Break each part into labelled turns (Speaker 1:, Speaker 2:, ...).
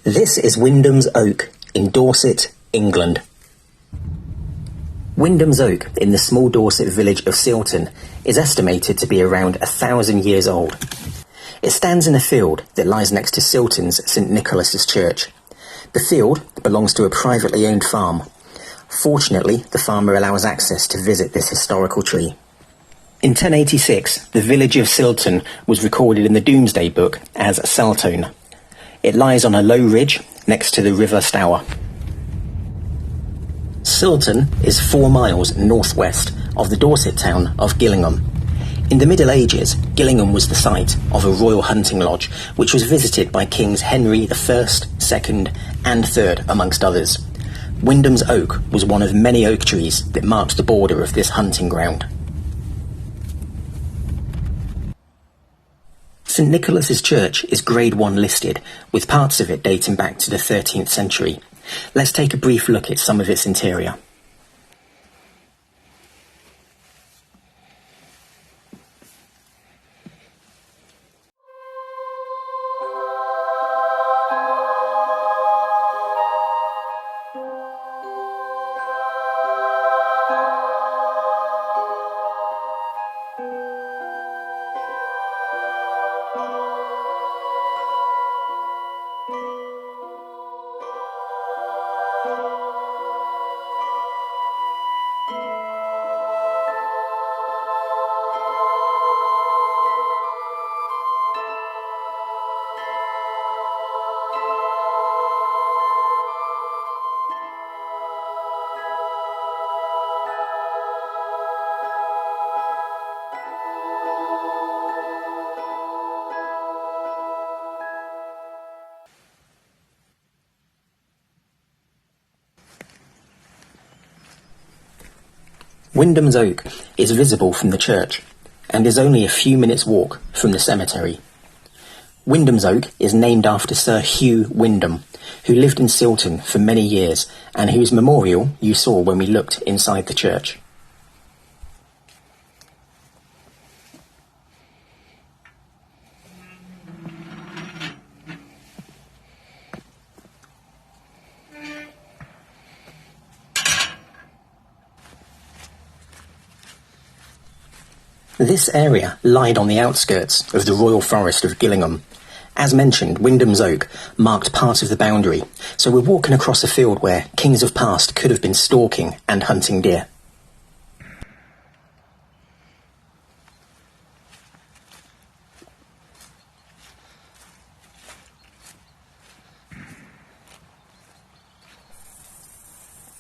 Speaker 1: This is Wyndham's Oak in Dorset, England. Wyndham's Oak in the small Dorset village of Silton is estimated to be around 1,000 years old. It stands in a field that lies next to Silton's St Nicholas's Church. The field belongs to a privately owned farm. Fortunately, the farmer allows access to visit this historical tree. In 1086, the village of Silton was recorded in the Domesday Book as Saltone. It lies on a low ridge next to the River Stour. Silton is 4 miles northwest of the Dorset town of Gillingham. In the Middle Ages, Gillingham was the site of a royal hunting lodge, which was visited by Kings Henry I, II and III, amongst others. Wyndham's Oak was one of many oak trees that marked the border of this hunting ground. St Nicholas's Church is Grade 1 listed, with parts of it dating back to the 13th century. Let's take a brief look at some of its interior. Wyndham's Oak is visible from the church and is only a few minutes' walk from the cemetery. Wyndham's Oak is named after Sir Hugh Wyndham, who lived in Silton for many years and whose memorial you saw when we looked inside the church. This area lied on the outskirts of the Royal Forest of Gillingham. As mentioned, Wyndham's Oak marked part of the boundary, so we're walking across a field where kings of past could have been stalking and hunting deer.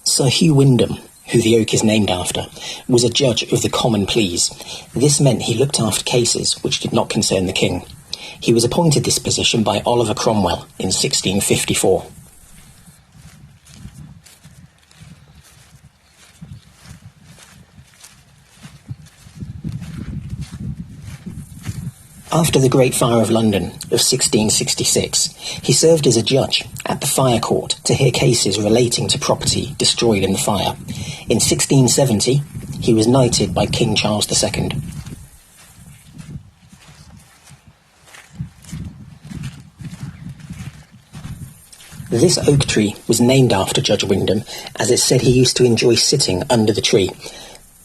Speaker 1: Sir Hugh Wyndham, who the oak is named after, was a judge of the common pleas. This meant he looked after cases which did not concern the king. He was appointed this position by Oliver Cromwell in 1654. After the Great Fire of London of 1666, he served as a judge at the Fire Court to hear cases relating to property destroyed in the fire. In 1670, he was knighted by King Charles II. This oak tree was named after Judge Wyndham, as it said he used to enjoy sitting under the tree.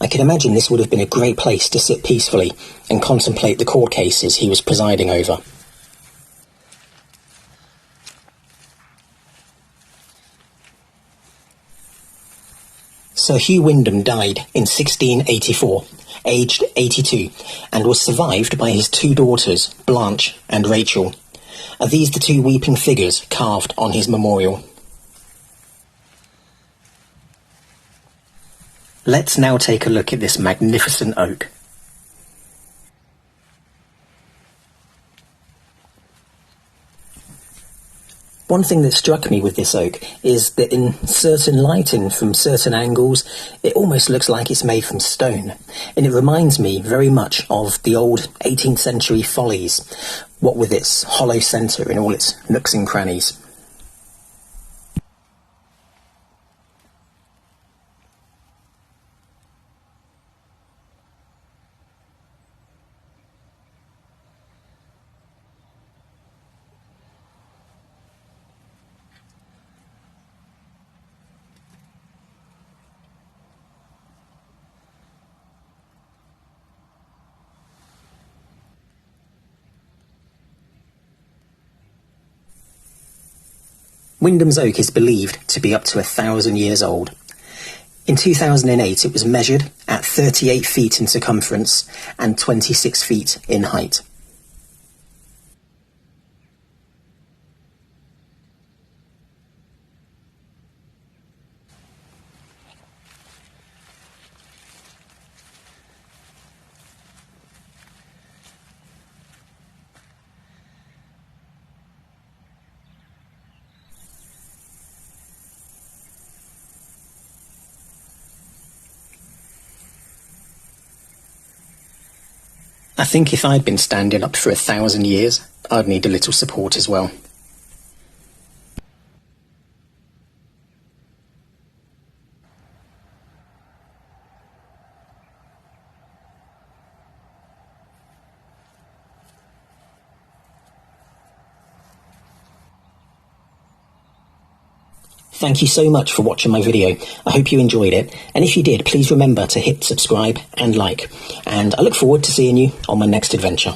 Speaker 1: I can imagine this would have been a great place to sit peacefully and contemplate the court cases he was presiding over. Sir Hugh Wyndham died in 1684, aged 82, and was survived by his 2 daughters, Blanche and Rachel. Are these the 2 weeping figures carved on his memorial? Let's now take a look at this magnificent oak. One thing that struck me with this oak is that in certain lighting from certain angles, it almost looks like it's made from stone. And it reminds me very much of the old 18th century follies, what with its hollow centre and all its nooks and crannies. Wyndham's Oak is believed to be up to 1,000 years old. In 2008 it was measured at 38 feet in circumference and 26 feet in height. I think if I'd been standing up for 1,000 years, I'd need a little support as well. Thank you so much for watching my video. I hope you enjoyed it, and if you did, please remember to hit subscribe and like, and I look forward to seeing you on my next adventure.